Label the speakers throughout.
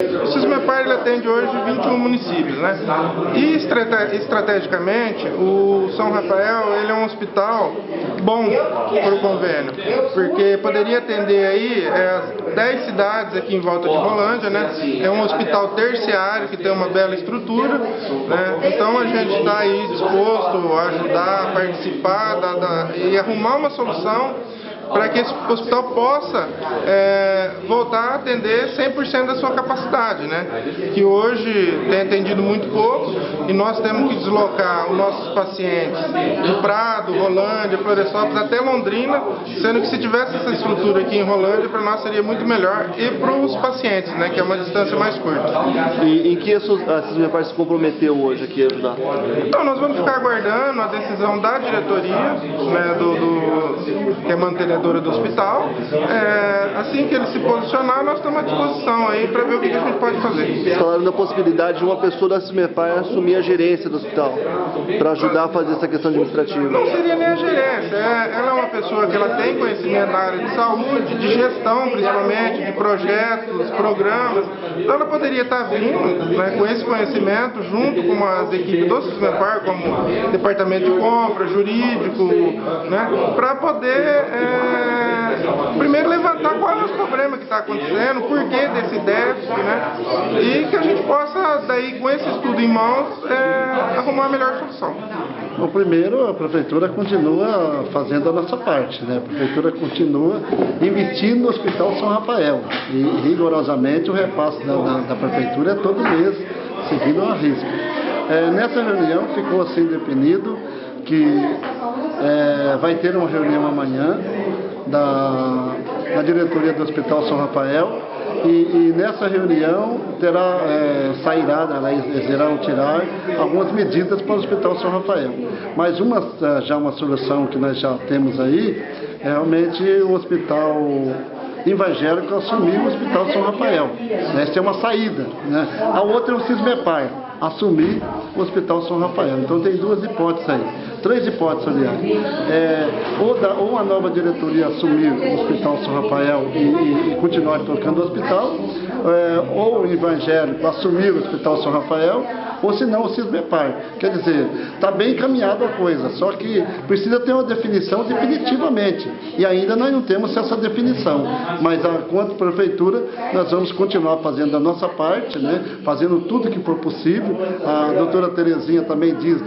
Speaker 1: O SISMEPAR ele atende hoje 21 municípios, né? E estrategicamente, o São Rafael ele é um hospital bom para o convênio, porque poderia atender aí 10 cidades aqui em volta de Rolândia, né? É um hospital terciário que tem uma bela estrutura, né? Então a gente está aí disposto a ajudar, a participar e arrumar uma solução para que esse hospital possa voltar a atender 100% da sua capacidade, né? Que hoje tem atendido muito pouco e nós temos que deslocar os nossos pacientes de Prado, Rolândia, Florianópolis até Londrina, sendo que se tivesse essa estrutura aqui em Rolândia, para nós seria muito melhor e para os pacientes, né? Que é uma distância mais curta.
Speaker 2: E em que a SISMEPAR se comprometeu hoje aqui a ajudar?
Speaker 1: Então nós vamos ficar aguardando a decisão da diretoria, né, que é mantenedora do hospital. Assim que ele se posicionar, nós estamos à disposição aí para ver o que a gente pode fazer.
Speaker 2: Vocês falaram da possibilidade de uma pessoa da SISMEPAR assumir a gerência do hospital, para ajudar a fazer essa questão administrativa.
Speaker 1: Não seria nem a gerência, ela é uma pessoa que ela tem conhecimento na área de saúde, de gestão principalmente, de projetos, programas. Então ela poderia estar vindo, né, com esse conhecimento junto com as equipes do SISMEPAR, como departamento de compra, jurídico, né, para poder primeiro levantar qual é o problema que está acontecendo, o porquê desse déficit, né? E que a gente possa, daí, com esse estudo em mãos, arrumar a melhor solução.
Speaker 3: Bom, primeiro, a Prefeitura continua fazendo a nossa parte, né? A Prefeitura continua investindo no Hospital São Rafael. E, rigorosamente, o repasse da Prefeitura é todo mês, seguindo a risca. Nessa reunião, ficou assim definido que vai ter uma reunião amanhã da diretoria do Hospital São Rafael e nessa reunião irão tirar algumas medidas para o Hospital São Rafael. Mas já uma solução que nós já temos aí é realmente o Hospital Evangélico assumir o Hospital São Rafael. Essa é uma saída, né? A outra é o SISMEPAR assumir o Hospital São Rafael. Então tem duas hipóteses aí, três hipóteses, aliás. Ou a nova diretoria assumir o Hospital São Rafael e continuar tocando o hospital, ou o Evangélico assumir o Hospital São Rafael, ou se não o SISMEPAR. Quer dizer, está bem encaminhada a coisa, só que precisa ter uma definição definitivamente. E ainda nós não temos essa definição. Mas, quanto Prefeitura, nós vamos continuar fazendo a nossa parte, né? Fazendo tudo que for possível. A doutora Terezinha também diz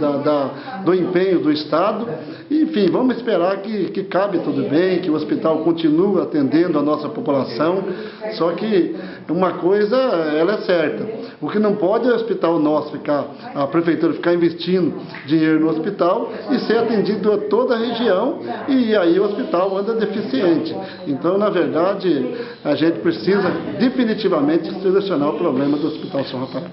Speaker 3: do empenho do Estado. Enfim, vamos esperar que cabe tudo bem, que o hospital continue atendendo a nossa população. Só que uma coisa, ela é certa. O que não pode é o hospital nosso a Prefeitura ficar investindo dinheiro no hospital e ser atendido a toda a região, e aí o hospital anda deficiente. Então, na verdade, a gente precisa definitivamente solucionar o problema do Hospital São Rafael.